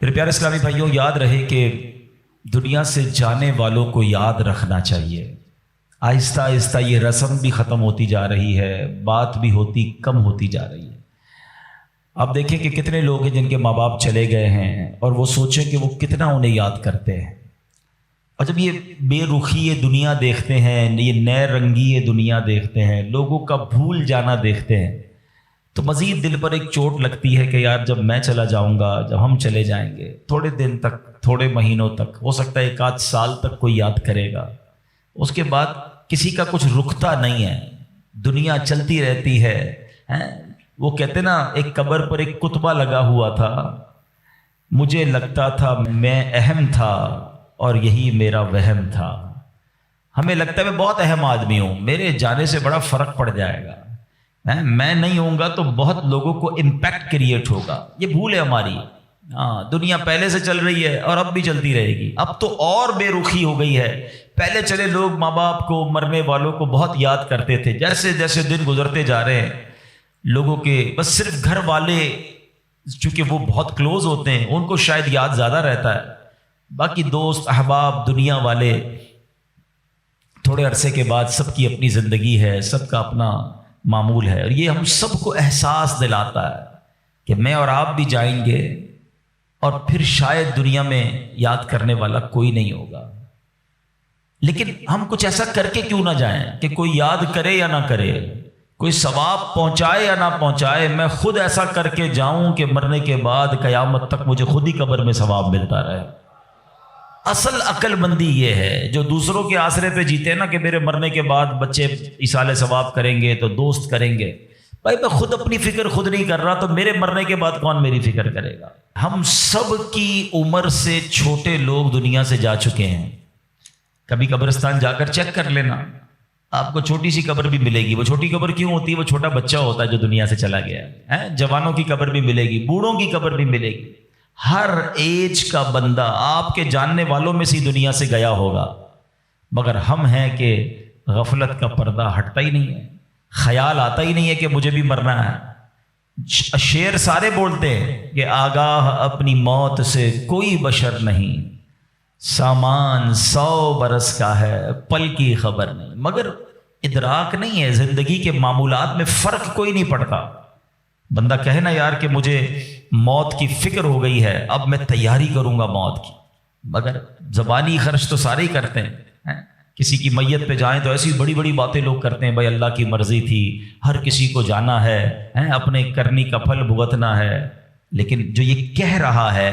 میرے پیارے اسلامی بھائیوں، یاد رہے کہ دنیا سے جانے والوں کو یاد رکھنا چاہیے۔ آہستہ آہستہ یہ رسم بھی ختم ہوتی جا رہی ہے، بات بھی کم ہوتی جا رہی ہے۔ آپ دیکھیں کہ کتنے لوگ ہیں جن کے ماں باپ چلے گئے ہیں اور وہ سوچیں کہ وہ کتنا انہیں یاد کرتے ہیں، اور جب یہ بے رخی یہ دنیا دیکھتے ہیں، یہ نئے رنگی یہ دنیا دیکھتے ہیں، لوگوں کا بھول جانا دیکھتے ہیں، تو مزید دل پر ایک چوٹ لگتی ہے کہ یار جب میں چلا جاؤں گا، جب ہم چلے جائیں گے، تھوڑے دن تک، تھوڑے مہینوں تک، ہو سکتا ہے 1 آدھ سال تک کوئی یاد کرے گا، اس کے بعد کسی کا کچھ رکتا نہیں ہے، دنیا چلتی رہتی ہے۔ وہ کہتے نا، ایک قبر پر ایک کتبہ لگا ہوا تھا، مجھے لگتا تھا میں اہم تھا اور یہی میرا وہم تھا۔ ہمیں لگتا ہے میں بہت اہم آدمی ہوں، میرے جانے سے بڑا فرق پڑ جائے گا، میں نہیں ہوں گا تو بہت لوگوں کو امپیکٹ کریٹ ہوگا۔ یہ بھول ہے ہماری۔ دنیا پہلے سے چل رہی ہے اور اب بھی چلتی رہے گی، اب تو اور بے رخی ہو گئی ہے۔ پہلے چلے لوگ ماں باپ کو، مرنے والوں کو بہت یاد کرتے تھے، جیسے جیسے دن گزرتے جا رہے ہیں لوگوں کے بس صرف گھر والے، چونکہ وہ بہت کلوز ہوتے ہیں، ان کو شاید یاد زیادہ رہتا ہے، باقی دوست احباب دنیا والے تھوڑے عرصے کے بعد سب کی اپنی زندگی ہے، سب کا اپنا معمول ہے، اور یہ ہم سب کو احساس دلاتا ہے کہ میں اور آپ بھی جائیں گے اور پھر شاید دنیا میں یاد کرنے والا کوئی نہیں ہوگا۔ لیکن ہم کچھ ایسا کر کے کیوں نہ جائیں کہ کوئی یاد کرے یا نہ کرے، کوئی ثواب پہنچائے یا نہ پہنچائے، میں خود ایسا کر کے جاؤں کہ مرنے کے بعد قیامت تک مجھے خود ہی قبر میں ثواب ملتا رہے۔ اصل عقل مندی یہ ہے، جو دوسروں کے آسرے پہ جیتے ہیں نا کہ میرے مرنے کے بعد بچے ایصال ثواب کریں گے تو دوست کریں گے۔ بھائی میں خود اپنی فکر خود نہیں کر رہا تو میرے مرنے کے بعد کون میری فکر کرے گا؟ ہم سب کی عمر سے چھوٹے لوگ دنیا سے جا چکے ہیں۔ کبھی قبرستان جا کر چیک کر لینا، آپ کو چھوٹی سی قبر بھی ملے گی۔ وہ چھوٹی قبر کیوں ہوتی ہے؟ وہ چھوٹا بچہ ہوتا ہے جو دنیا سے چلا گیا ہے۔ جوانوں کی قبر بھی ملے گی، بوڑھوں کی قبر بھی ملے گی، ہر ایج کا بندہ آپ کے جاننے والوں میں سے دنیا سے گیا ہوگا، مگر ہم ہیں کہ غفلت کا پردہ ہٹتا ہی نہیں ہے، خیال آتا ہی نہیں ہے کہ مجھے بھی مرنا ہے۔ شعر سارے بولتے ہیں کہ آگاہ اپنی موت سے کوئی بشر نہیں، سامان 100 برس کا ہے، پل کی خبر نہیں، مگر ادراک نہیں ہے، زندگی کے معمولات میں فرق کوئی نہیں پڑتا۔ بندہ کہے نا یار کہ مجھے موت کی فکر ہو گئی ہے، اب میں تیاری کروں گا موت کی، مگر زبانی خرچ تو سارے ہی کرتے ہیں۔ کسی کی میت پہ جائیں تو ایسی بڑی بڑی باتیں لوگ کرتے ہیں، بھائی اللہ کی مرضی تھی، ہر کسی کو جانا ہے، اپنے کرنی کا پھل بھگتنا ہے۔ لیکن جو یہ کہہ رہا ہے،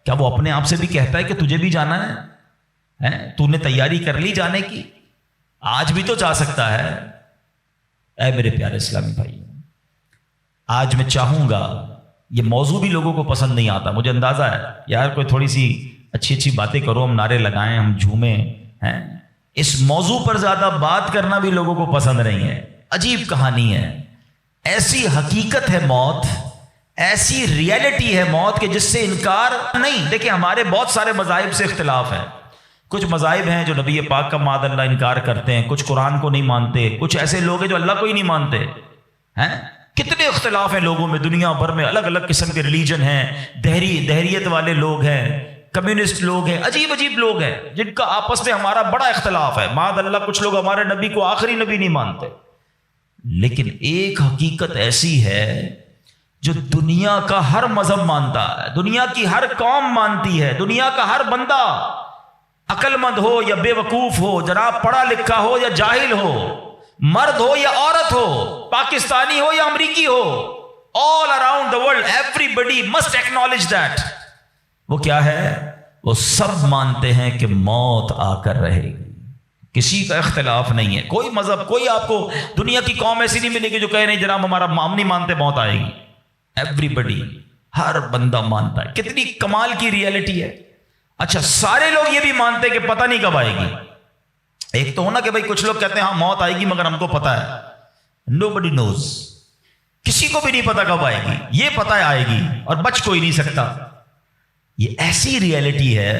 کیا وہ اپنے آپ سے بھی کہتا ہے کہ تجھے بھی جانا ہے؟ تو نے تیاری کر لی جانے کی؟ آج بھی تو جا سکتا ہے۔ اے میرے پیارے اسلامی بھائی، آج میں چاہوں گا، یہ موضوع بھی لوگوں کو پسند نہیں آتا، مجھے اندازہ ہے، یار کوئی تھوڑی سی اچھی اچھی باتیں کرو، ہم نعرے لگائیں، ہم جھومیں، اس موضوع پر زیادہ بات کرنا بھی لوگوں کو پسند نہیں ہے۔ عجیب کہانی ہے، ایسی حقیقت ہے موت، ایسی ریئلٹی ہے موت کہ جس سے انکار نہیں۔ دیکھیں ہمارے بہت سارے مذاہب سے اختلاف ہے، کچھ مذاہب ہیں جو نبی پاک کا معاذ اللہ انکار کرتے ہیں، کچھ قرآن کو نہیں مانتے، کچھ ایسے لوگ ہیں جو اللہ کو ہی نہیں مانتے ہیں۔ کتنے اختلاف ہیں لوگوں میں، دنیا بھر میں الگ الگ قسم کے ریلیجن ہیں، دہریت والے لوگ ہیں، کمیونسٹ لوگ ہیں، عجیب عجیب لوگ ہیں جن کا آپس میں ہمارا بڑا اختلاف ہے۔ معاذ اللہ کچھ لوگ ہمارے نبی کو آخری نبی نہیں مانتے، لیکن ایک حقیقت ایسی ہے جو دنیا کا ہر مذہب مانتا ہے، دنیا کی ہر قوم مانتی ہے، دنیا کا ہر بندہ، عقل مند ہو یا بے وقوف ہو، جناب پڑھا لکھا ہو یا جاہل ہو، مرد ہو یا عورت ہو، پاکستانی ہو یا امریکی ہو، all around the world everybody must acknowledge that۔ وہ کیا ہے؟ وہ سب مانتے ہیں کہ موت آ کر رہے گی، کسی کا اختلاف نہیں ہے۔ کوئی مذہب، کوئی آپ کو دنیا کی قوم ایسی نہیں ملے گی جو کہے نہیں جناب ہمارا ہم نہیں مانتے موت آئے گی۔ ایوریبڈی، ہر بندہ مانتا ہے۔ کتنی کمال کی ریئلٹی ہے۔ اچھا، سارے لوگ یہ بھی مانتے کہ پتہ نہیں کب آئے گی۔ ایک تو ہونا کہ بھائی کچھ لوگ کہتے ہیں ہاں موت آئے گی مگر ہم کو پتہ ہے، nobody knows، کسی کو بھی نہیں پتا کب آئے گی، یہ پتہ ہے آئے گی اور بچ کوئی نہیں سکتا۔ یہ ایسی ریئلٹی ہے،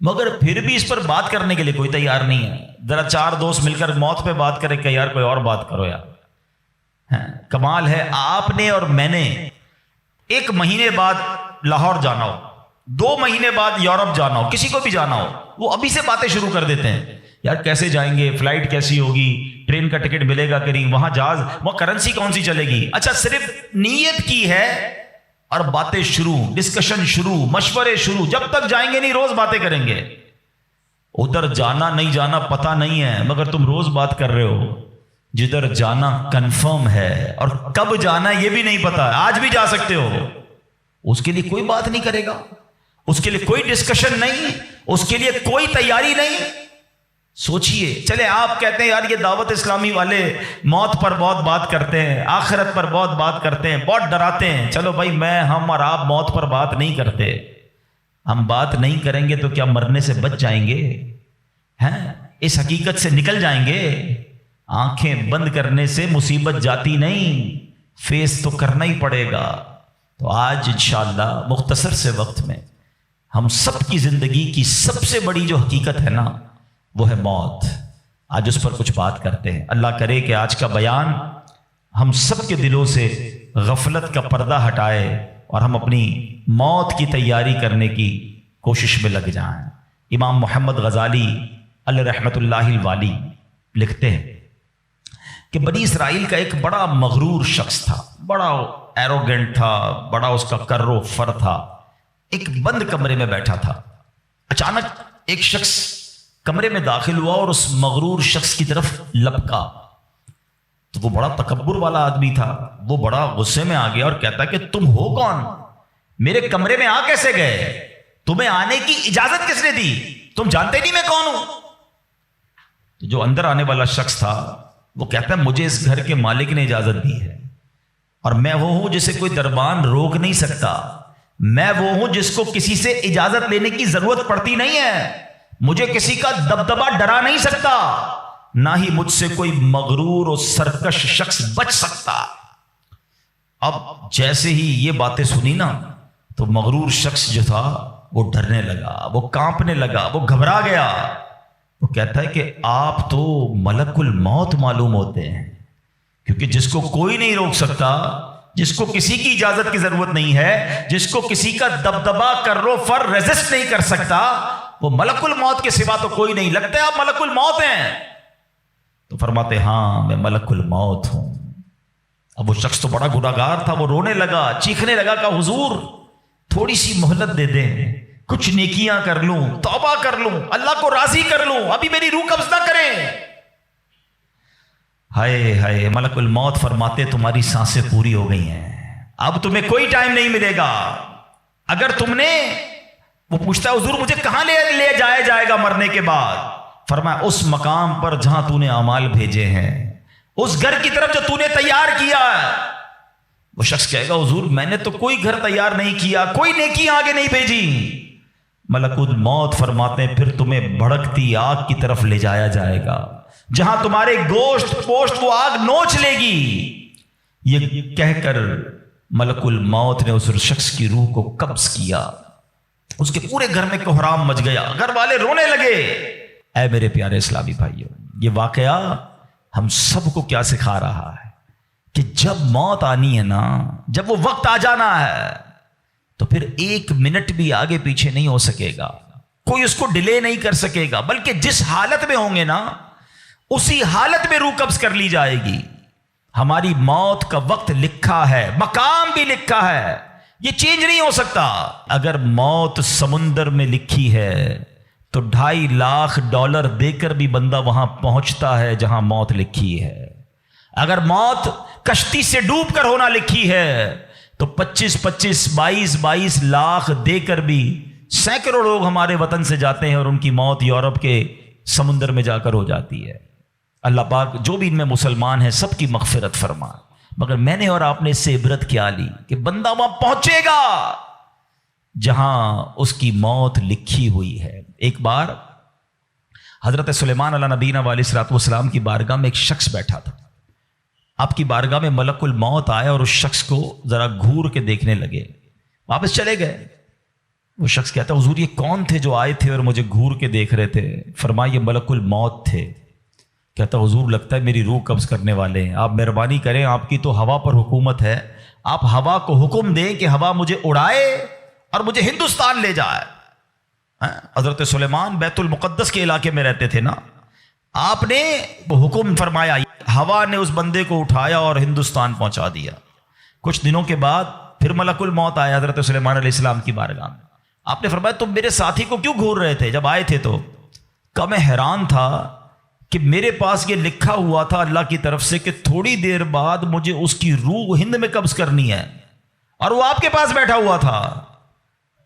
مگر پھر بھی اس پر بات کرنے کے لیے کوئی تیار نہیں ہے۔ ذرا 4 دوست مل کر موت پہ بات کرے کہ یار کوئی اور بات کرو یار۔ کمال ہے، آپ نے اور میں نے 1 مہینے بعد لاہور جانا ہو، 2 مہینے بعد یورپ جانا ہو، کسی کو بھی جانا ہو، وہ ابھی سے باتیں شروع کر دیتے ہیں، یار کیسے جائیں گے، فلائٹ کیسی ہوگی، ٹرین کا ٹکٹ ملے گا کہ نہیں، وہاں جہاز، وہاں کرنسی کون سی چلے گی۔ اچھا صرف نیت کی ہے اور باتیں شروع، ڈسکشن شروع، مشورے شروع، جب تک جائیں گے نہیں روز باتیں کریں گے۔ ادھر جانا نہیں جانا پتہ نہیں ہے، مگر تم روز بات کر رہے ہو۔ جدھر جانا کنفرم ہے اور کب جانا یہ بھی نہیں پتا، آج بھی جا سکتے ہو، اس کے لیے کوئی بات نہیں کرے گا، اس کے لیے کوئی ڈسکشن نہیں، اس کے لیے کوئی تیاری نہیں۔ سوچئے، چلے آپ کہتے ہیں یار یہ دعوت اسلامی والے موت پر بہت بات کرتے ہیں، آخرت پر بہت بات کرتے ہیں، بہت ڈراتے ہیں۔ چلو بھائی، ہم اور آپ موت پر بات نہیں کرتے، ہم بات نہیں کریں گے تو کیا مرنے سے بچ جائیں گے؟ ہیں، اس حقیقت سے نکل جائیں گے؟ آنکھیں بند کرنے سے مصیبت جاتی نہیں، فیس تو کرنا ہی پڑے گا۔ تو آج انشاءاللہ مختصر سے وقت میں ہم سب کی زندگی کی سب سے بڑی جو حقیقت ہے نا، وہ ہے موت۔ آج اس پر کچھ بات کرتے ہیں۔ اللہ کرے کہ آج کا بیان ہم سب کے دلوں سے غفلت کا پردہ ہٹائے اور ہم اپنی موت کی تیاری کرنے کی کوشش میں لگ جائیں۔ امام محمد غزالی علیہ رحمۃ اللہ الوالی لکھتے ہیں کہ بنی اسرائیل کا ایک بڑا مغرور شخص تھا، بڑا ایروگنٹ تھا، بڑا اس کا کر و فر تھا۔ ایک بند کمرے میں بیٹھا تھا، اچانک ایک شخص کمرے میں داخل ہوا اور اس مغرور شخص کی طرف لپکا۔ تو وہ بڑا تکبر والا آدمی تھا، وہ بڑا غصے میں آ گیا اور کہتا کہ تم ہو کون؟ میرے کمرے میں آ کیسے گئے؟ تمہیں آنے کی اجازت کس نے دی؟ تم جانتے نہیں میں کون ہوں؟ جو اندر آنے والا شخص تھا وہ کہتا ہے مجھے اس گھر کے مالک نے اجازت دی ہے، اور میں وہ ہوں جسے کوئی دربان روک نہیں سکتا، میں وہ ہوں جس کو کسی سے اجازت لینے کی ضرورت پڑتی نہیں ہے، مجھے کسی کا دبدبا ڈرا نہیں سکتا، نہ ہی مجھ سے کوئی مغرور اور سرکش شخص بچ سکتا۔ اب جیسے ہی یہ باتیں سنی نا تو مغرور شخص جو تھا وہ ڈرنے لگا، وہ کانپنے لگا، وہ گھبرا گیا۔ وہ کہتا ہے کہ آپ تو ملک الموت معلوم ہوتے ہیں، کیونکہ جس کو کوئی نہیں روک سکتا، جس کو کسی کی اجازت کی ضرورت نہیں ہے، جس کو کسی کا دبدبا کرو فر ریزسٹ نہیں کر سکتا، وہ ملک الموت کے سوا تو کوئی نہیں۔ لگتا ہے آپ ملک الموت ہیں؟ تو فرماتے ہاں میں ملک الموت ہوں۔ اب وہ شخص تو بڑا گناہگار تھا، وہ رونے لگا، چیخنے لگا کہ حضور تھوڑی سی مہلت دے دیں، کچھ نیکیاں کر لوں، توبہ کر لوں، اللہ کو راضی کر لوں، ابھی میری روح قبض نہ کریں۔ ہائے ہائے، ملک الموت فرماتے تمہاری سانسیں پوری ہو گئی ہیں، اب تمہیں کوئی ٹائم نہیں ملے گا۔ اگر تم نے، وہ پوچھتا ہے حضور مجھے کہاں لے جایا جائے گا مرنے کے بعد؟ فرمایا اس مقام پر جہاں تو نے اعمال بھیجے ہیں، اس گھر کی طرف جو تو نے تیار کیا ہے۔ وہ شخص کہے گا حضور میں نے تو کوئی گھر تیار نہیں کیا، کوئی نیکی آگے نہیں بھیجی۔ ملک الموت فرماتے ہیں پھر تمہیں بھڑکتی آگ کی طرف لے جایا جائے گا، جہاں تمہارے گوشت پوشت وہ آگ نوچ لے گی۔ یہ کہہ کر ملک الموت نے اس شخص کی روح کو قبض کیا، اس کے پورے گھر میں کوہرام مچ گیا، گھر والے رونے لگے۔ اے میرے پیارے اسلامی بھائیوں، یہ واقعہ ہم سب کو کیا سکھا رہا ہے کہ جب موت آنی ہے نا، جب وہ وقت آ جانا ہے تو پھر 1 منٹ بھی آگے پیچھے نہیں ہو سکے گا، کوئی اس کو ڈیلے نہیں کر سکے گا، بلکہ جس حالت میں ہوں گے نا اسی حالت میں روح قبض کر لی جائے گی۔ ہماری موت کا وقت لکھا ہے، مقام بھی لکھا ہے، یہ چینج نہیں ہو سکتا۔ اگر موت سمندر میں لکھی ہے تو $2.5 لاکھ دے کر بھی بندہ وہاں پہنچتا ہے جہاں موت لکھی ہے۔ اگر موت کشتی سے ڈوب کر ہونا لکھی ہے تو 22 لاکھ دے کر بھی سینکڑوں لوگ ہمارے وطن سے جاتے ہیں اور ان کی موت یورپ کے سمندر میں جا کر ہو جاتی ہے۔ اللہ پاک جو بھی ان میں مسلمان ہیں سب کی مغفرت فرما۔ مگر میں نے اور آپ نے اس سے عبرت کیا لی کہ بندہ وہاں پہنچے گا جہاں اس کی موت لکھی ہوئی ہے۔ ایک بار حضرت سلیمان علیہ نبینا علیہ الصلوۃ والسلام کی بارگاہ میں ایک شخص بیٹھا تھا۔ آپ کی بارگاہ میں ملک الموت آئے اور اس شخص کو ذرا گھور کے دیکھنے لگے، واپس چلے گئے۔ وہ شخص کہتا حضور یہ کون تھے جو آئے تھے اور مجھے گھور کے دیکھ رہے تھے؟ فرمایا یہ ملک الموت تھے۔ کہتا حضور لگتا ہے میری روح قبض کرنے والے ہیں، آپ مہربانی کریں، آپ کی تو ہوا پر حکومت ہے، آپ ہوا کو حکم دیں کہ ہوا مجھے اڑائے اور مجھے ہندوستان لے جائے. حضرت سلیمان بیت المقدس کے علاقے میں رہتے تھے نا. آپ نے حکم فرمایا, ہوا نے اس بندے کو اٹھایا اور ہندوستان پہنچا دیا. کچھ دنوں کے بعد پھر ملک الموت آیا حضرت سلیمان علیہ السلام کی بارگاہ میں. آپ نے فرمایا تم میرے ساتھی کو کیوں گھور رہے تھے جب آئے تھے تو؟ کہ میں حیران تھا کہ میرے پاس یہ لکھا ہوا تھا اللہ کی طرف سے کہ تھوڑی دیر بعد مجھے اس کی روح ہند میں قبض کرنی ہے, اور وہ آپ کے پاس بیٹھا ہوا تھا.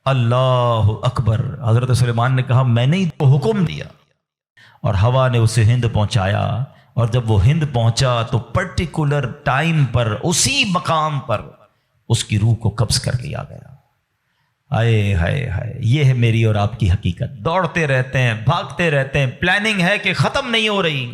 اللہ اکبر. حضرت سلیمان نے کہا میں نے ہی تو حکم دیا, اور ہوا نے اسے ہند پہنچایا. اور جب وہ ہند پہنچا تو پرٹیکولر ٹائم پر اسی مقام پر اس کی روح کو قبض کر لیا گیا. ہائے ہائے ہائے, یہ ہے میری اور آپ کی حقیقت. دوڑتے رہتے ہیں, بھاگتے رہتے ہیں, پلاننگ ہے کہ ختم نہیں ہو رہی,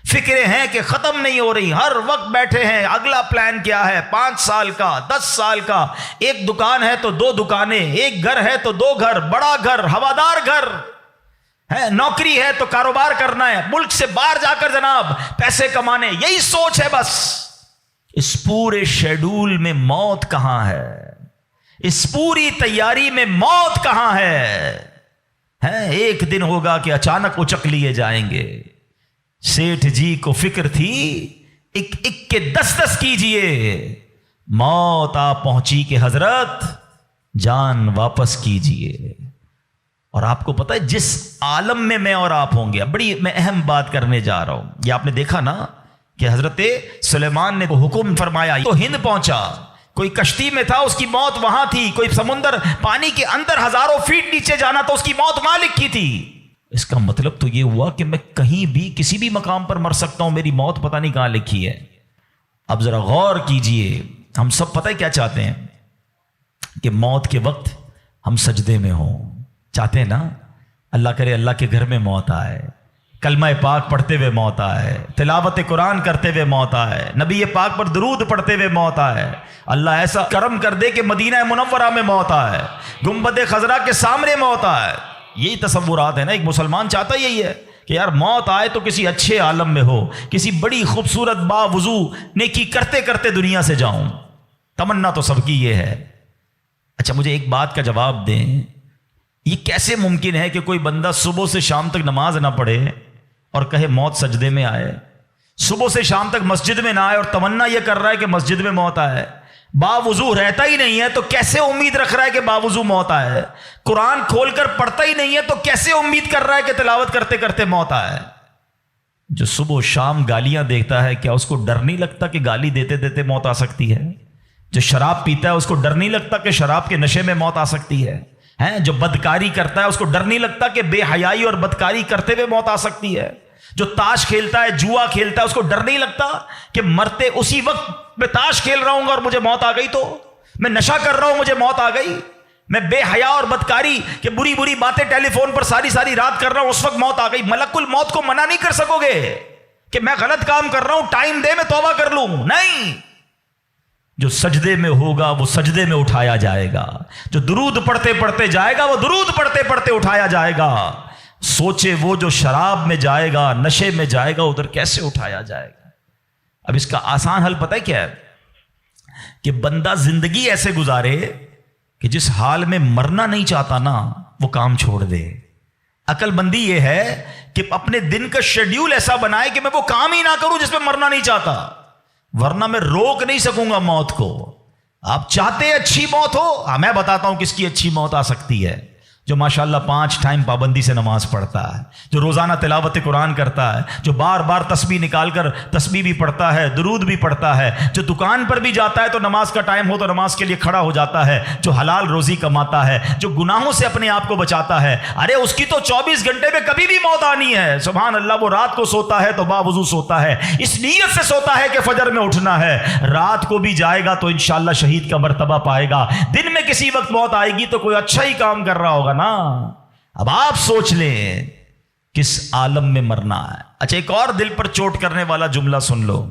فکریں ہیں کہ ختم نہیں ہو رہی, ہر وقت بیٹھے ہیں اگلا پلان کیا ہے, 5 سال کا, 10 سال کا. ایک دکان ہے تو 2 دکانیں, ایک گھر ہے تو 2 گھر, بڑا گھر, ہوادار گھر ہے, نوکری ہے تو کاروبار کرنا ہے, ملک سے باہر جا کر جناب پیسے کمانے, یہی سوچ ہے بس. اس پورے شیڈول میں موت کہاں ہے؟ اس پوری تیاری میں موت کہاں ہے؟ ایک دن ہوگا کہ اچانک اچک لیے جائیں گے. سیٹھ جی کو فکر تھی ایک ایک کے 10 کیجئے, موت آ پہنچی کہ حضرت جان واپس کیجئے. اور آپ کو پتہ ہے جس عالم میں اور آپ ہوں گے, بڑی میں اہم بات کرنے جا رہا ہوں. یہ آپ نے دیکھا نا کہ حضرت سلیمان نے حکم فرمایا تو ہند پہنچا. کوئی کشتی میں تھا, اس کی موت وہاں تھی. کوئی سمندر پانی کے اندر ہزاروں فیٹ نیچے جانا تو اس کی موت وہاں لکھی تھی. اس کا مطلب تو یہ ہوا کہ میں کہیں بھی کسی بھی مقام پر مر سکتا ہوں, میری موت پتہ نہیں کہاں لکھی ہے. اب ذرا غور کیجئے, ہم سب پتہ ہے کیا چاہتے ہیں کہ موت کے وقت ہم سجدے میں ہوں. چاہتے ہیں نا, اللہ کرے اللہ کے گھر میں موت آئے, کلمہ پاک پڑھتے ہوئے موت آئے, تلاوت قرآن کرتے ہوئے موت آئے, نبی پاک پر درود پڑھتے ہوئے موت آئے. اللہ ایسا کرم کر دے کہ مدینہ منورہ میں موت آئے, گنبد خضرا کے سامنے موت آئے. یہی تصورات ہے نا, ایک مسلمان چاہتا یہی ہے کہ یار موت آئے تو کسی اچھے عالم میں ہو, کسی بڑی خوبصورت باوضو نیکی کرتے کرتے دنیا سے جاؤں. تمنا تو سب کی یہ ہے. اچھا مجھے ایک بات کا جواب دیں, یہ کیسے ممکن ہے کہ کوئی بندہ صبح سے شام تک نماز نہ پڑھے اور کہے موت سجدے میں آئے, صبح سے شام تک مسجد میں نہ آئے اور تمنا یہ کر رہا ہے کہ مسجد میں موت آئے, باوضو رہتا ہی نہیں ہے تو کیسے امید رکھ رہا ہے کہ باوضو موت آئے, قرآن کھول کر پڑھتا ہی نہیں ہے تو کیسے امید کر رہا ہے کہ تلاوت کرتے کرتے موت آئے. جو صبح و شام گالیاں دیکھتا ہے, کیا اس کو ڈر نہیں لگتا کہ گالی دیتے دیتے موت آ سکتی ہے؟ جو شراب پیتا ہے اس کو ڈر نہیں لگتا کہ شراب کے نشے میں موت آ سکتی ہے؟ جو بدکاری کرتا ہے اس کو ڈر نہیں لگتا کہ بے حیائی اور بدکاری کرتے ہوئے موت آ سکتی ہے؟ جو تاش کھیلتا ہے, جوا کھیلتا ہے, اس کو ڈر نہیں لگتا کہ مرتے اسی وقت میں تاش کھیل رہا ہوں گا اور مجھے موت آ گئی, تو میں نشہ کر رہا ہوں مجھے موت آ گئی, میں بے حیا اور بدکاری کہ بری بری باتیں ٹیلی فون پر ساری رات کر رہا ہوں, اس وقت موت آ گئی. ملک الموت کو منع نہیں کر سکو گے کہ میں غلط کام کر رہا ہوں, ٹائم دے میں توبہ کر لوں. نہیں, جو سجدے میں ہوگا وہ سجدے میں اٹھایا جائے گا, جو درود پڑھتے پڑھتے جائے گا وہ درود پڑھتے پڑھتے اٹھایا جائے گا. سوچے وہ جو شراب میں جائے گا, نشے میں جائے گا, ادھر کیسے اٹھایا جائے گا؟ اب اس کا آسان حل پتہ ہے کیا ہے؟ کہ بندہ زندگی ایسے گزارے کہ جس حال میں مرنا نہیں چاہتا نا وہ کام چھوڑ دے. عقل بندی یہ ہے کہ اپنے دن کا شیڈیول ایسا بنائے کہ میں وہ کام ہی نہ کروں جس میں مرنا نہیں چاہتا, ورنہ میں روک نہیں سکوں گا موت کو. آپ چاہتے ہیں اچھی موت ہو؟ میں بتاتا ہوں کس کی اچھی موت آ سکتی ہے. جو ماشاءاللہ 5 ٹائم پابندی سے نماز پڑھتا ہے, جو روزانہ تلاوت قرآن کرتا ہے, جو بار بار تسبیح نکال کر تسبیح بھی پڑھتا ہے, درود بھی پڑھتا ہے, جو دکان پر بھی جاتا ہے تو نماز کا ٹائم ہو تو نماز کے لیے کھڑا ہو جاتا ہے, جو حلال روزی کماتا ہے, جو گناہوں سے اپنے آپ کو بچاتا ہے. ارے اس کی تو 24 گھنٹے میں کبھی بھی موت آنی ہے. سبحان اللہ, وہ رات کو سوتا ہے تو باوضو سوتا ہے, اس نیت سے سوتا ہے کہ فجر میں اٹھنا ہے. رات کو بھی جائے گا تو انشاءاللہ شہید کا مرتبہ پائے گا. دن میں کسی وقت موت آئے گی تو کوئی اچھا ہی کام کر رہا ہوگا نا. اب آپ سوچ لیں کس عالم میں مرنا ہے. اچھا ایک اور دل پر چوٹ کرنے والا جملہ سن لو.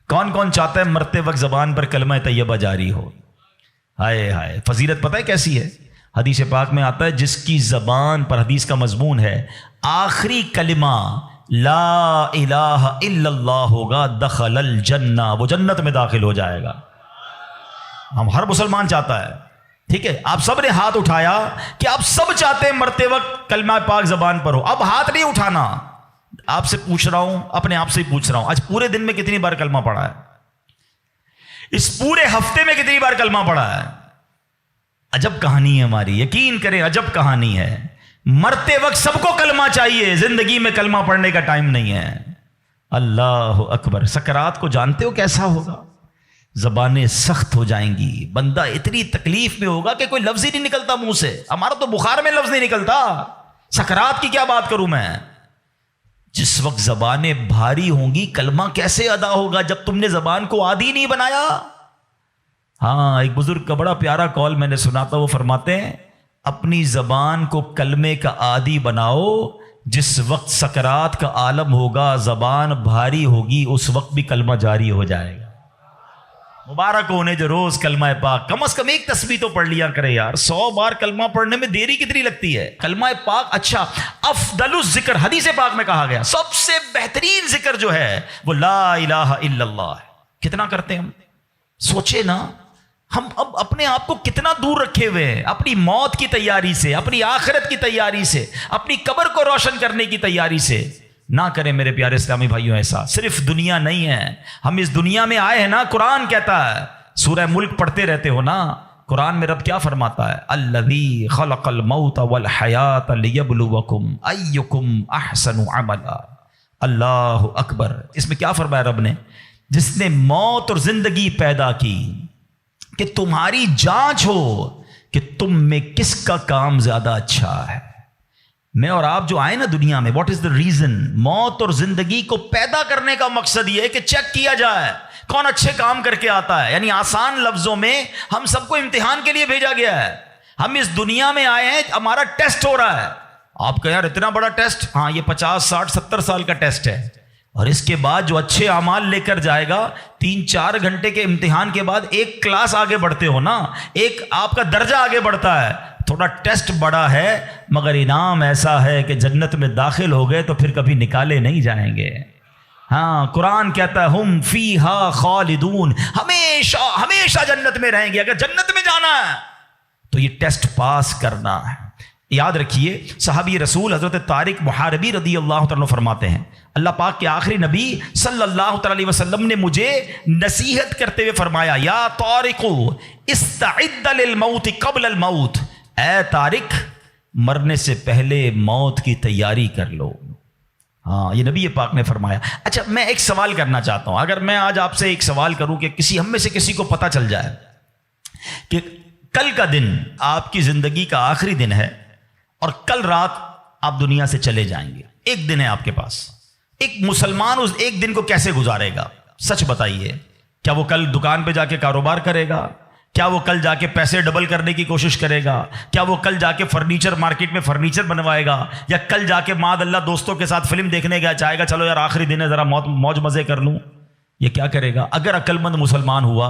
کون کون چاہتا ہے مرتے وقت زبان پر کلمہ طیبہ جاری ہو؟ ہائے ہائے, فضیلت پتہ ہے کیسی ہے؟ حدیث پاک میں آتا ہے جس کی زبان پر, حدیث کا مضمون ہے, آخری کلمہ لا الہ الا اللہ ہوگا, دخل الجنہ, وہ جنت میں داخل ہو جائے گا. ہم ہر مسلمان چاہتا ہے ٹھیک ہے، آپ سب نے ہاتھ اٹھایا کہ آپ سب چاہتے ہیں مرتے وقت کلمہ پاک زبان پر ہو. اب ہاتھ نہیں اٹھانا، آپ سے پوچھ رہا ہوں، اپنے آپ سے ہی پوچھ رہا ہوں، آج پورے دن میں کتنی بار کلمہ پڑھا ہے؟ اس پورے ہفتے میں کتنی بار کلمہ پڑھا ہے؟ عجب کہانی ہے ہماری، یقین کریں عجب کہانی ہے. مرتے وقت سب کو کلمہ چاہیے، زندگی میں کلمہ پڑھنے کا ٹائم نہیں ہے. اللہ اکبر. سکرات کو جانتے ہو کیسا ہوگا؟ زبانیں سخت ہو جائیں گی، بندہ اتنی تکلیف میں ہوگا کہ کوئی لفظ ہی نہیں نکلتا منہ سے. ہمارا تو بخار میں لفظ نہیں نکلتا، سکرات کی کیا بات کروں میں. جس وقت زبانیں بھاری ہوں گی کلمہ کیسے ادا ہوگا جب تم نے زبان کو عادی نہیں بنایا. ہاں، ایک بزرگ کا بڑا پیارا کال میں نے سنا تھا، وہ فرماتے ہیں اپنی زبان کو کلمے کا عادی بناؤ. جس وقت سکرات کا عالم ہوگا زبان بھاری ہوگی، اس وقت بھی کلمہ جاری ہو جائے گا. مبارک ہونے جو روز کلمہ پاک کم از کم ایک تسبیح تو پڑھ لیا کرے یار. 100 بار کلمہ پڑھنے میں دیری کتنی لگتی ہے؟ کلمہ پاک اچھا افضل الذکر حدیث پاک میں کہا گیا سب سے بہترین ذکر جو ہے وہ لا الہ الا اللہ ہے. کتنا کرتے ہیں ہم؟ سوچے نا، ہم اب اپنے آپ کو کتنا دور رکھے ہوئے ہیں اپنی موت کی تیاری سے، اپنی آخرت کی تیاری سے، اپنی قبر کو روشن کرنے کی تیاری سے. نہ کریں میرے پیارے اسلامی بھائیوں ایسا. صرف دنیا نہیں ہے، ہم اس دنیا میں آئے ہیں نا. قرآن کہتا ہے، سورہ ملک پڑھتے رہتے ہو نا، قرآن میں رب کیا فرماتا ہے؟ الذی خلق الموت والحیات لیبلوکم ایکم احسن عملا. اللہ اکبر. اس میں کیا فرمایا رب نے؟ جس نے موت اور زندگی پیدا کی کہ تمہاری جانچ ہو کہ تم میں کس کا کام زیادہ اچھا ہے. میں اور آپ جو آئے نا دنیا میں، واٹ از دا ریزن؟ موت اور زندگی کو پیدا کرنے کا مقصد یہ ہے کہ چیک کیا جائے کون اچھے کام کر کے آتا ہے. یعنی آسان لفظوں میں ہم سب کو امتحان کے لیے بھیجا گیا ہے. ہم اس دنیا میں آئے ہیں، ہمارا ٹیسٹ ہو رہا ہے. آپ کا یار اتنا بڑا ٹیسٹ؟ ہاں، یہ 50 60 70 سال کا ٹیسٹ ہے. اور اس کے بعد جو اچھے اعمال لے کر جائے گا، 3-4 گھنٹے کے امتحان کے بعد ایک کلاس آگے بڑھتے ہو نا، ایک آپ کا درجہ آگے بڑھتا ہے. تھوڑا ٹیسٹ بڑا ہے مگر انعام ایسا ہے کہ جنت میں داخل ہو گئے تو پھر کبھی نکالے نہیں جائیں گے. ہاں، قرآن کہتا ہے ہم فیہا خالدون، ہمیشہ ہمیشہ جنت میں رہیں گے. اگر جنت میں جانا ہے تو یہ ٹیسٹ پاس کرنا ہے. یاد رکھیے، صحابی رسول حضرت طارق محاربی رضی اللہ تعالیٰ فرماتے ہیں اللہ پاک کے آخری نبی صلی اللہ تعالی علیہ وسلم نے مجھے نصیحت کرتے ہوئے فرمایا، یا طارق استعد للموت قبل الموت. اے طارق، مرنے سے پہلے موت کی تیاری کر لو. ہاں، یہ نبی پاک نے فرمایا. اچھا، میں ایک سوال کرنا چاہتا ہوں. اگر میں آج آپ سے ایک سوال کروں کہ ہم میں سے کسی کو پتہ چل جائے کہ کل کا دن آپ کی زندگی کا آخری دن ہے اور کل رات آپ دنیا سے چلے جائیں گے، ایک دن ہے آپ کے پاس، ایک مسلمان اس ایک دن کو کیسے گزارے گا؟ سچ بتائیے. کیا وہ کل دکان پہ جا کے کاروبار کرے گا؟ کیا وہ کل جا کے پیسے ڈبل کرنے کی کوشش کرے گا؟ کیا وہ کل جا کے فرنیچر مارکیٹ میں فرنیچر بنوائے گا؟ یا کل جا کے معاذ اللہ دوستوں کے ساتھ فلم دیکھنے گیا چاہے گا چلو یار آخری دن ہے ذرا موج مزے کر لوں؟ یہ کیا کرے گا؟ اگر عقل مند مسلمان ہوا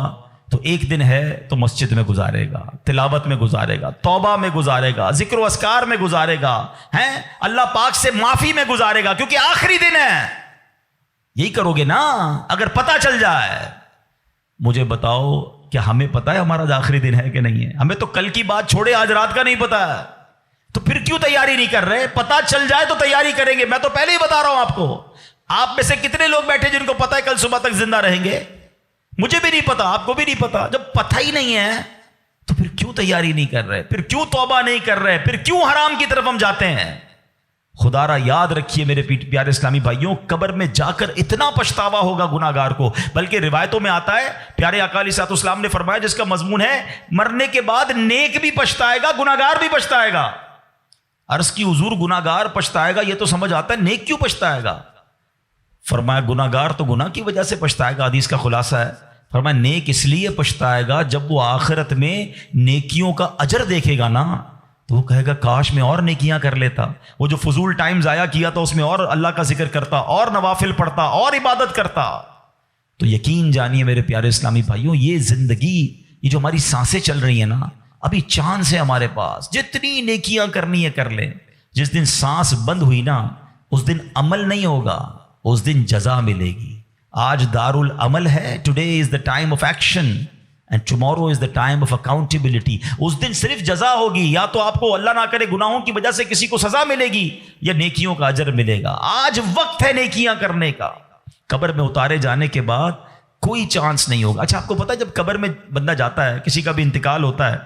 تو ایک دن ہے تو مسجد میں گزارے گا، تلاوت میں گزارے گا، توبہ میں گزارے گا، ذکر و اذکار میں گزارے گا، ہیں اللہ پاک سے معافی میں گزارے گا، کیونکہ آخری دن ہے. یہی کرو گے نا اگر پتہ چل جائے. مجھے بتاؤ کیا ہمیں پتا ہے ہمارا آخری دن ہے کہ نہیں ہے؟ ہمیں تو کل کی بات چھوڑے آج رات کا نہیں پتا ہے. تو پھر کیوں تیاری نہیں کر رہے؟ پتا چل جائے تو تیاری کریں گے. میں تو پہلے ہی بتا رہا ہوں آپ کو. آپ میں سے کتنے لوگ بیٹھے جن کو پتا ہے کل صبح تک زندہ رہیں گے؟ مجھے بھی نہیں پتا، آپ کو بھی نہیں پتا. جب پتہ ہی نہیں ہے تو پھر کیوں تیاری نہیں کر رہے؟ پھر کیوں توبہ نہیں کر رہے؟ پھر کیوں حرام کی طرف ہم جاتے ہیں؟ خدا را یاد رکھیے میرے پیارے اسلامی بھائیوں، قبر میں جا کر اتنا پچھتاوا ہوگا گناہگار کو. بلکہ روایتوں میں آتا ہے، پیارے آقا علیہ الصلوۃ والسلام نے فرمایا جس کا مضمون ہے مرنے کے بعد نیک بھی پچھتائے گا، گناہگار بھی پچھتائے گا. عرض کی حضور گناہگار پچھتائے گا یہ تو سمجھ آتا ہے، نیک کیوں پچھتائے گا؟ فرمایا گناہگار تو گناہ کی وجہ سے پچھتائے گا، حدیث کا خلاصہ ہے. فرمایا نیک اس لیے پچھتائے گا جب وہ آخرت میں نیکیوں کا اجر دیکھے گا نا تو وہ کہے گا کاش میں اور نیکیاں کر لیتا. وہ جو فضول ٹائم ضائع کیا تھا اس میں اور اللہ کا ذکر کرتا، اور نوافل پڑھتا، اور عبادت کرتا. تو یقین جانیے میرے پیارے اسلامی بھائیوں، یہ زندگی، یہ جو ہماری سانسیں چل رہی ہیں نا، ابھی چانس ہے ہمارے پاس. جتنی نیکیاں کرنی ہے کر لیں. جس دن سانس بند ہوئی نا اس دن عمل نہیں ہوگا، اس دن جزا ملے گی. آج دار العمل ہے. Today is the time of action and tomorrow is the time of accountability. اس دن صرف جزا ہوگی, یا تو آپ کو اللہ نہ کرے گناہوں کی وجہ سے کسی کو سزا ملے گی یا نیکیوں کا اجر ملے گا. آج وقت ہے نیکیاں کرنے کا. قبر میں اتارے جانے کے بعد کوئی چانس نہیں ہوگا. اچھا آپ کو پتا ہے جب قبر میں بندہ جاتا ہے, کسی کا بھی انتقال ہوتا ہے,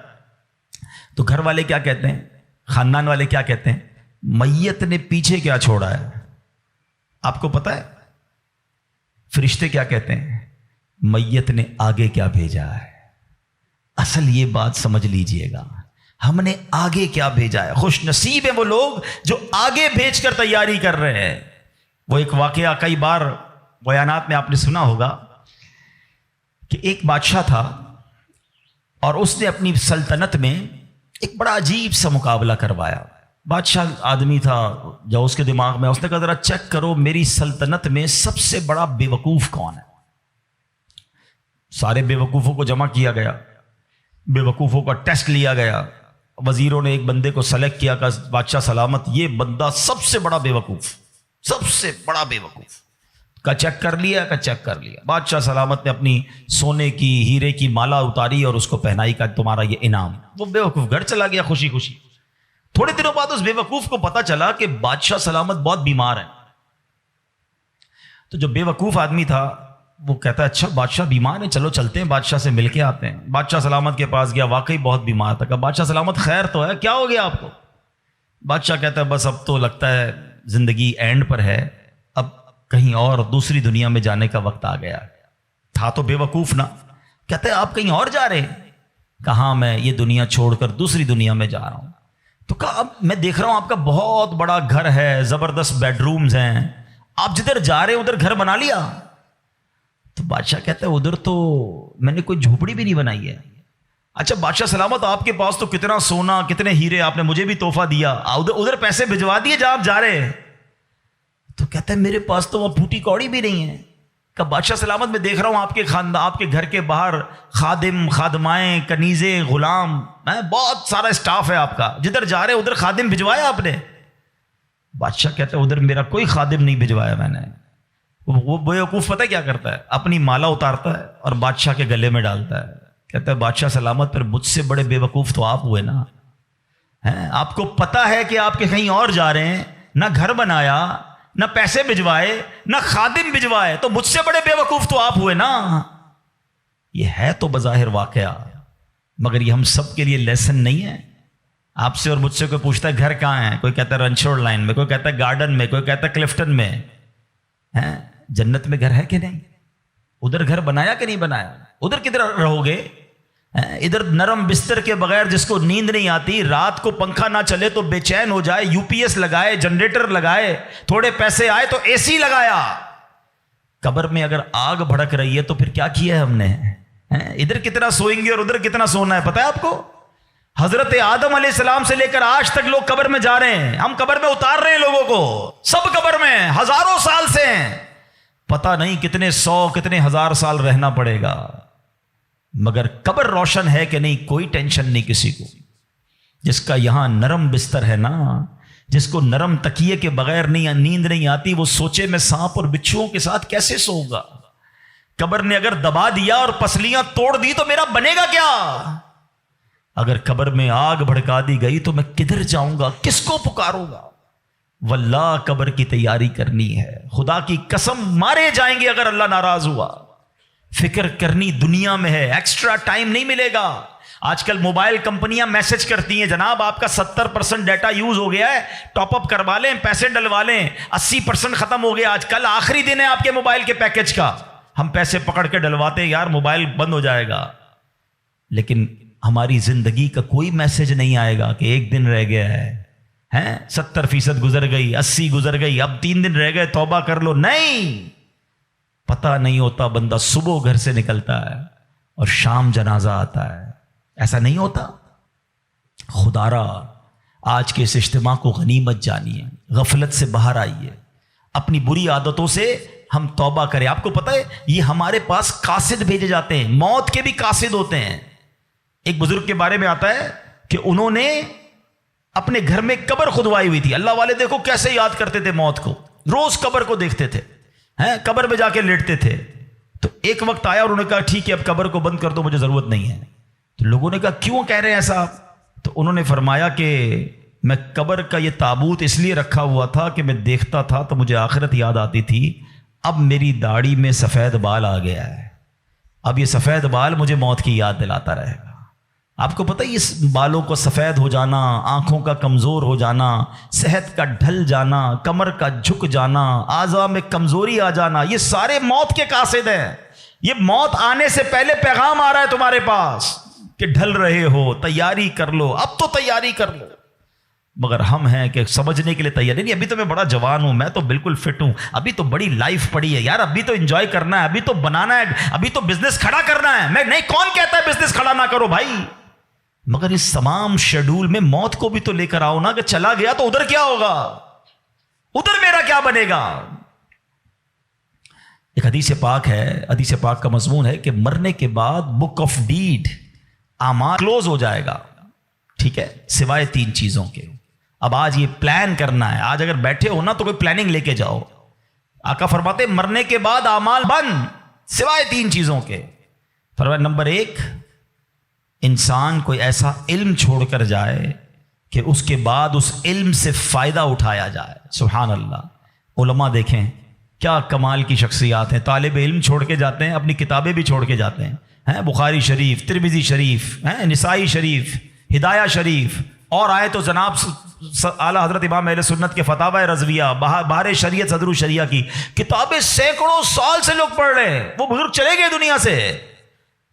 تو گھر والے کیا کہتے ہیں, خاندان والے کیا کہتے ہیں, میت نے پیچھے کیا چھوڑا ہے؟ آپ کو پتا ہے فرشتے کیا کہتے ہیں؟ میت نے آگے کیا بھیجا ہے. اصل یہ بات سمجھ لیجئے گا, ہم نے آگے کیا بھیجا ہے. خوش نصیب ہیں وہ لوگ جو آگے بھیج کر تیاری کر رہے ہیں. وہ ایک واقعہ کئی بار بیانات میں آپ نے سنا ہوگا کہ ایک بادشاہ تھا اور اس نے اپنی سلطنت میں ایک بڑا عجیب سا مقابلہ کروایا. بادشاہ آدمی تھا, جو اس کے دماغ میں, اس نے کہا ذرا چیک کرو میری سلطنت میں سب سے بڑا بے وقوف کون ہے. سارے بے وقوفوں کو جمع کیا گیا, بے وقوفوں کا ٹیسٹ لیا گیا. وزیروں نے ایک بندے کو سلیکٹ کیا کہ بادشاہ سلامت یہ بندہ سب سے بڑا بے وقوف, سب سے بڑا بے وقوف کا چیک کر لیا, کا چیک کر لیا. بادشاہ سلامت نے اپنی سونے کی ہیرے کی مالا اتاری اور اس کو پہنائی, کا تمہارا یہ انعام. وہ بے وقوف گھر چلا گیا خوشی خوشی. تھوڑے دنوں بعد اس بے وقوف کو پتا چلا کہ بادشاہ سلامت بہت بیمار ہے. تو جو بے وقوف آدمی تھا وہ کہتا ہے اچھا بادشاہ بیمار ہے, چلو چلتے ہیں بادشاہ سے مل کے آتے ہیں. بادشاہ سلامت کے پاس گیا, واقعی بہت بیمار تھا. کہا بادشاہ سلامت خیر تو ہے, کیا ہو گیا آپ کو؟ بادشاہ کہتا ہے بس اب تو لگتا ہے زندگی اینڈ پر ہے, اب کہیں اور دوسری دنیا میں جانے کا وقت آ گیا. تھا تو بے وقوف نا. کہتے ہیں آپ کہیں اور جا رہے ہیں؟ کہاں میں یہ دنیا چھوڑ کر دوسری دنیا میں جا رہا ہوں. تو کہا اب میں دیکھ رہا ہوں آپ کا بہت بڑا گھر ہے, زبردست بیڈ رومز ہیں, آپ جدھر جا رہے ہیں ادھر گھر بنا لیا؟ تو بادشاہ کہتا ہے ادھر تو میں نے کوئی جھوپڑی بھی نہیں بنائی ہے. اچھا بادشاہ سلامت آپ کے پاس تو کتنا سونا کتنے ہیرے آپ نے مجھے بھی تحفہ دیا, ادھر پیسے بھجوا دیے جہاں آپ جا رہے ہیں. تو کہتا ہے میرے پاس تو وہ پھوٹی کوڑی بھی نہیں ہے. کہ بادشاہ سلامت میں دیکھ رہا ہوں آپ کے خاندان, آپ کے گھر کے باہر خادم, خادمائیں, کنیزیں, غلام, بہت سارا اسٹاف ہے آپ کا, جدھر جا رہے ادھر خادم بھجوایا آپ نے؟ بادشاہ کہتا ہے ادھر میرا کوئی خادم نہیں بھجوایا میں نے. وہ بیوقوف پتہ کیا کرتا ہے, اپنی مالا اتارتا ہے اور بادشاہ کے گلے میں ڈالتا ہے. کہتا ہے بادشاہ سلامت پھر مجھ سے بڑے بے وقوف تو آپ ہوئے نا. آپ کو پتا ہے کہ آپ کے کہیں اور جا رہے ہیں, نہ گھر بنایا, نہ پیسے بھجوائے, نہ خادم بھجوائے, تو مجھ سے بڑے بے وقوف تو آپ ہوئے نا. یہ ہے تو بظاہر واقعہ, مگر یہ ہم سب کے لیے لیسن نہیں ہے. آپ سے اور مجھ سے کوئی پوچھتا ہے گھر کہاں ہے, کوئی کہتا ہے رنچوڑ لائن میں, کوئی کہتا ہے گارڈن میں, کوئی کہتا ہے کلفٹن میں. جنت میں گھر ہے کہ نہیں؟ ادھر گھر بنایا کہ نہیں بنایا؟ ادھر کدھر رہو گے؟ ادھر نرم بستر کے بغیر جس کو نیند نہیں آتی, رات کو پنکھا نہ چلے تو بے چین ہو جائے, یو پی ایس لگائے, جنریٹر لگائے, تھوڑے پیسے آئے تو اے سی لگایا. قبر میں اگر آگ بھڑک رہی ہے تو پھر کیا کیا ہے ہم نے؟ ادھر کتنا سوئیں گے اور ادھر کتنا سونا ہے پتہ ہے آپ کو؟ حضرت آدم علیہ السلام سے لے کر آج تک لوگ قبر میں جا رہے ہیں, ہم قبر میں اتار رہے ہیں لوگوں کو, سب قبر میں ہزاروں سال سے ہیں. پتہ نہیں کتنے 100 کتنے 1000 سال رہنا پڑے گا, مگر قبر روشن ہے کہ نہیں کوئی ٹینشن نہیں کسی کو. جس کا یہاں نرم بستر ہے نا, جس کو نرم تکیے کے بغیر نیند نہیں آتی, وہ سوچے میں سانپ اور بچھوؤں کے ساتھ کیسے سوؤں گا. قبر نے اگر دبا دیا اور پسلیاں توڑ دی تو میرا بنے گا کیا؟ اگر قبر میں آگ بھڑکا دی گئی تو میں کدھر جاؤں گا, کس کو پکاروں گا؟ واللہ قبر کی تیاری کرنی ہے, خدا کی قسم مارے جائیں گے اگر اللہ ناراض ہوا. فکر کرنی دنیا میں ہے, ایکسٹرا ٹائم نہیں ملے گا. آج کل موبائل کمپنیاں میسج کرتی ہیں جناب آپ کا 70% ڈیٹا یوز ہو گیا ہے, ٹاپ اپ کروا لیں, پیسے ڈلوا لیں, 80% ختم ہو گیا, آج کل آخری دن ہے آپ کے موبائل کے پیکج کا. ہم پیسے پکڑ کے ڈلواتے ہیں, یار موبائل بند ہو جائے گا, لیکن ہماری زندگی کا کوئی میسج نہیں آئے گا کہ ایک دن رہ گیا ہے, 70% گزر گئی, 80 گزر گئی, اب 3 دن رہ گئے, توبہ کر لو. نہیں, پتہ نہیں ہوتا, بندہ صبح گھر سے نکلتا ہے اور شام جنازہ آتا ہے. ایسا نہیں ہوتا. خدا را آج کے اس اجتماع کو غنیمت جانیے, غفلت سے باہر آئیے, اپنی بری عادتوں سے ہم توبہ کریں. آپ کو پتہ ہے یہ ہمارے پاس قاصد بھیجے جاتے ہیں, موت کے بھی قاصد ہوتے ہیں. ایک بزرگ کے بارے میں آتا ہے کہ انہوں نے اپنے گھر میں قبر کھدوائی ہوئی تھی. اللہ والے دیکھو کیسے یاد کرتے تھے موت کو, روز قبر کو دیکھتے تھے, قبر میں جا کے لیٹتے تھے. تو ایک وقت آیا اور انہوں نے کہا ٹھیک ہے اب قبر کو بند کر دو، مجھے ضرورت نہیں ہے. تو لوگوں نے کہا کیوں کہہ رہے ہیں ایسا؟ تو انہوں نے فرمایا کہ میں قبر کا یہ تابوت اس لیے رکھا ہوا تھا کہ میں دیکھتا تھا تو مجھے آخرت یاد آتی تھی. اب میری داڑھی میں سفید بال آ گیا ہے، اب یہ سفید بال مجھے موت کی یاد دلاتا رہے گا. آپ کو پتہ ہے اس بالوں کو سفید ہو جانا، آنکھوں کا کمزور ہو جانا، صحت کا ڈھل جانا، کمر کا جھک جانا، اعضاء میں کمزوری آ جانا، یہ سارے موت کے قاصد ہیں. یہ موت آنے سے پہلے پیغام آ رہا ہے تمہارے پاس کہ ڈھل رہے ہو، تیاری کر لو، اب تو تیاری کر لو. مگر ہم ہیں کہ سمجھنے کے لیے تیار نہیں. ابھی تو میں بڑا جوان ہوں، میں تو بالکل فٹ ہوں، ابھی تو بڑی لائف پڑی ہے یار، ابھی تو انجوائے کرنا ہے، ابھی تو بنانا ہے، ابھی تو بزنس کھڑا کرنا ہے. میں نہیں، کون کہتا ہے بزنس کھڑا نہ کرو بھائی؟ مگر اس تمام شیڈول میں موت کو بھی تو لے کر آؤ نا، کہ چلا گیا تو ادھر کیا ہوگا، ادھر میرا کیا بنے گا. ایک حدیث پاک ہے، حدیث پاک کا مضمون ہے کہ مرنے کے بعد بک آف ڈیڈ، اعمال کلوز ہو جائے گا، ٹھیک ہے، سوائے 3 چیزوں کے. اب آج یہ پلان کرنا ہے، آج اگر بیٹھے ہو نا تو کوئی پلاننگ لے کے جاؤ. آقا فرماتے مرنے کے بعد اعمال بند سوائے 3 چیزوں کے. فرمایا نمبر 1، انسان کوئی ایسا علم چھوڑ کر جائے کہ اس کے بعد اس علم سے فائدہ اٹھایا جائے. سبحان اللہ. علماء دیکھیں کیا کمال کی شخصیات ہیں، طالب علم چھوڑ کے جاتے ہیں، اپنی کتابیں بھی چھوڑ کے جاتے ہیں. بخاری شریف، ترمذی شریف، نسائی شریف، ہدایہ شریف، اور آئے تو جناب اعلیٰ حضرت امام اہل سنت کے فتاوی رضویہ، بہار شریعت، صدر الشریعہ کی کتابیں سینکڑوں سال سے لوگ پڑھ رہے ہیں. وہ بزرگ چلے گئے دنیا سے.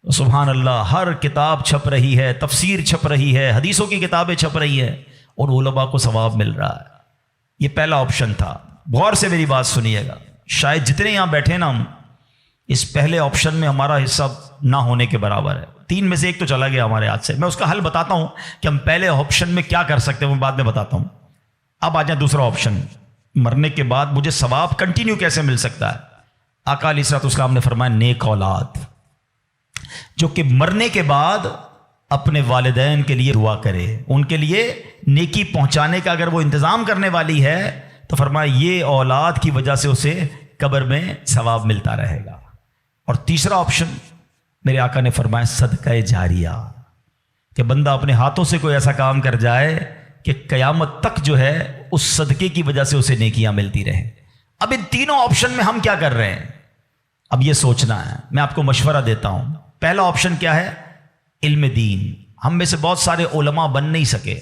سبحان اللہ. ہر کتاب چھپ رہی ہے، تفسیر چھپ رہی ہے، حدیثوں کی کتابیں چھپ رہی ہے، اور علماء کو ثواب مل رہا ہے. یہ پہلا آپشن تھا. غور سے میری بات سنیے گا. شاید جتنے یہاں بیٹھے نا ہم اس پہلے آپشن میں ہمارا حصہ نہ ہونے کے برابر ہے. 3 میں سے 1 تو چلا گیا ہمارے ہاتھ سے. میں اس کا حل بتاتا ہوں کہ ہم پہلے آپشن میں کیا کر سکتے ہیں، وہ بعد میں بتاتا ہوں. اب آ جائیں دوسرا آپشن، مرنے کے بعد مجھے ثواب کنٹینیو کیسے مل سکتا ہے. آقا علیہ الصلوۃ والسلام نے فرمایا نیک اولاد جو کہ مرنے کے بعد اپنے والدین کے لیے دعا کرے، ان کے لیے نیکی پہنچانے کا اگر وہ انتظام کرنے والی ہے تو فرمایا یہ اولاد کی وجہ سے اسے قبر میں ثواب ملتا رہے گا. اور تیسرا آپشن میرے آقا نے فرمایا صدقہ جاریہ، کہ بندہ اپنے ہاتھوں سے کوئی ایسا کام کر جائے کہ قیامت تک جو ہے اس صدقے کی وجہ سے اسے نیکیاں ملتی رہیں. اب ان تینوں آپشن میں ہم کیا کر رہے ہیں، اب یہ سوچنا ہے. میں آپ کو مشورہ دیتا ہوں. پہلا آپشن کیا ہے، علم دین. ہم میں سے بہت سارے علماء بن نہیں سکے،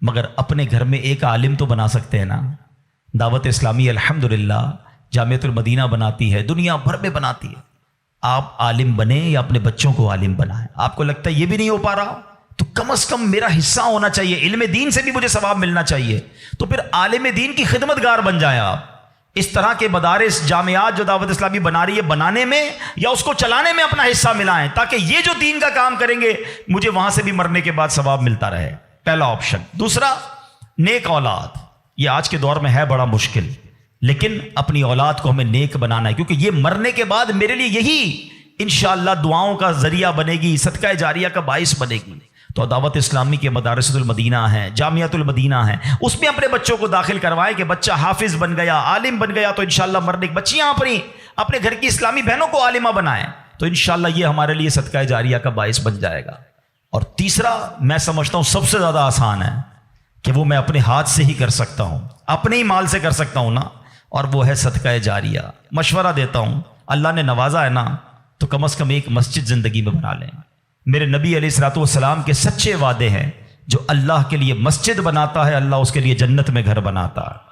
مگر اپنے گھر میں ایک عالم تو بنا سکتے ہیں نا. دعوت اسلامی الحمدللہ جامعۃ المدینہ بناتی ہے، دنیا بھر میں بناتی ہے. آپ عالم بنیں یا اپنے بچوں کو عالم بنائیں. آپ کو لگتا ہے یہ بھی نہیں ہو پا رہا تو کم از کم میرا حصہ ہونا چاہیے، علم دین سے بھی مجھے ثواب ملنا چاہیے. تو پھر عالم دین کی خدمت گار بن جائیں آپ. اس طرح کے مدارس، جامعات جو دعوت اسلامی بنا رہی ہے، بنانے میں یا اس کو چلانے میں اپنا حصہ ملائیں، تاکہ یہ جو دین کا کام کریں گے مجھے وہاں سے بھی مرنے کے بعد ثواب ملتا رہے. پہلا آپشن. دوسرا نیک اولاد. یہ آج کے دور میں ہے بڑا مشکل، لیکن اپنی اولاد کو ہمیں نیک بنانا ہے، کیونکہ یہ مرنے کے بعد میرے لیے یہی انشاءاللہ دعاؤں کا ذریعہ بنے گی، صدقہ جاریہ کا باعث بنے گی. تو دعوت اسلامی کے مدارس المدینہ ہیں، جامعۃ المدینہ ہیں، اس میں اپنے بچوں کو داخل کروائیں کہ بچہ حافظ بن گیا، عالم بن گیا تو انشاءاللہ مرنے کی بچیاں اپنے گھر کی اسلامی بہنوں کو عالمہ بنائیں، تو انشاءاللہ یہ ہمارے لیے صدقہ جاریہ کا باعث بن جائے گا. اور تیسرا میں سمجھتا ہوں سب سے زیادہ آسان ہے کہ وہ میں اپنے ہاتھ سے ہی کر سکتا ہوں، اپنے ہی مال سے کر سکتا ہوں نا، اور وہ ہے صدقہ جاریہ. مشورہ دیتا ہوں، اللہ نے نوازا ہے نا تو کم از کم ایک مسجد زندگی میں بنا لیں. میرے نبی علیہ الصلوۃ والسلام کے سچے وعدے ہیں، جو اللہ کے لیے مسجد بناتا ہے اللہ اس کے لیے جنت میں گھر بناتا ہے.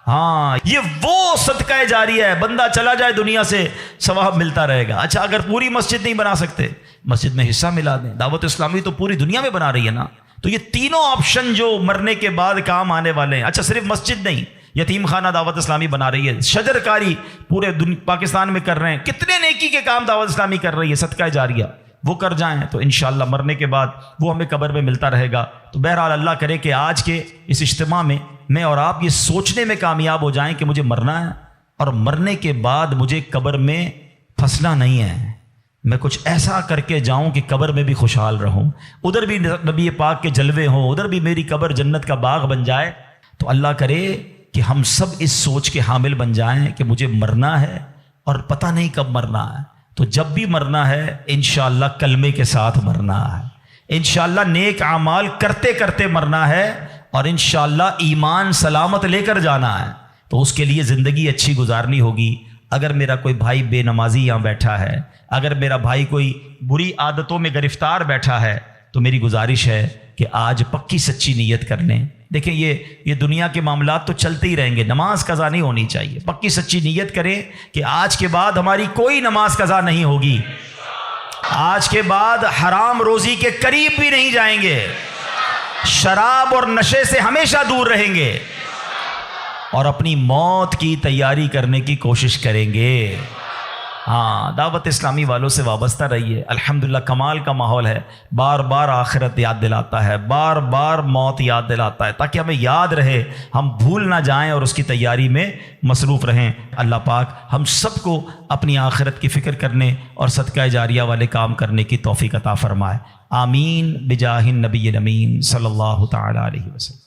ہاں یہ وہ صدقہ جاریہ ہے، بندہ چلا جائے دنیا سے ثواب ملتا رہے گا. اچھا اگر پوری مسجد نہیں بنا سکتے، مسجد میں حصہ ملا دیں. دعوت اسلامی تو پوری دنیا میں بنا رہی ہے نا. تو یہ تینوں آپشن جو مرنے کے بعد کام آنے والے ہیں. اچھا صرف مسجد نہیں، یتیم خانہ دعوت اسلامی بنا رہی ہے، شجر کاری پورے پاکستان میں کر رہے ہیں، کتنے نیکی کے کام دعوت اسلامی کر رہی ہے، صدقہ جاریہ وہ کر جائیں تو انشاءاللہ مرنے کے بعد وہ ہمیں قبر میں ملتا رہے گا. تو بہرحال اللہ کرے کہ آج کے اس اجتماع میں میں اور آپ یہ سوچنے میں کامیاب ہو جائیں کہ مجھے مرنا ہے، اور مرنے کے بعد مجھے قبر میں پھنسنا نہیں ہے. میں کچھ ایسا کر کے جاؤں کہ قبر میں بھی خوشحال رہوں، ادھر بھی نبی پاک کے جلوے ہوں، ادھر بھی میری قبر جنت کا باغ بن جائے. تو اللہ کرے کہ ہم سب اس سوچ کے حامل بن جائیں کہ مجھے مرنا ہے اور پتہ نہیں کب مرنا ہے. تو جب بھی مرنا ہے انشاءاللہ کلمے کے ساتھ مرنا ہے، انشاءاللہ نیک اعمال کرتے کرتے مرنا ہے، اور انشاءاللہ ایمان سلامت لے کر جانا ہے۔ تو اس کے لیے زندگی اچھی گزارنی ہوگی۔ اگر میرا کوئی بھائی بے نمازی یہاں بیٹھا ہے، اگر میرا بھائی کوئی بری عادتوں میں گرفتار بیٹھا ہے، تو میری گزارش ہے کہ آج پکی سچی نیت کر لیں۔ دیکھیں یہ دنیا کے معاملات تو چلتے ہی رہیں گے، نماز قضا نہیں ہونی چاہیے۔ پکی سچی نیت کریں کہ آج کے بعد ہماری کوئی نماز قضا نہیں ہوگی، آج کے بعد حرام روزی کے قریب بھی نہیں جائیں گے، شراب اور نشے سے ہمیشہ دور رہیں گے، اور اپنی موت کی تیاری کرنے کی کوشش کریں گے۔ ہاں، دعوت اسلامی والوں سے وابستہ رہیے، الحمدللہ کمال کا ماحول ہے، بار بار آخرت یاد دلاتا ہے، بار بار موت یاد دلاتا ہے، تاکہ ہمیں یاد رہے، ہم بھول نہ جائیں اور اس کی تیاری میں مصروف رہیں۔ اللہ پاک ہم سب کو اپنی آخرت کی فکر کرنے اور صدقہ جاریہ والے کام کرنے کی توفیق عطا فرمائے۔ آمین بجاہ النبی الامین صلی اللہ تعالی علیہ وسلم۔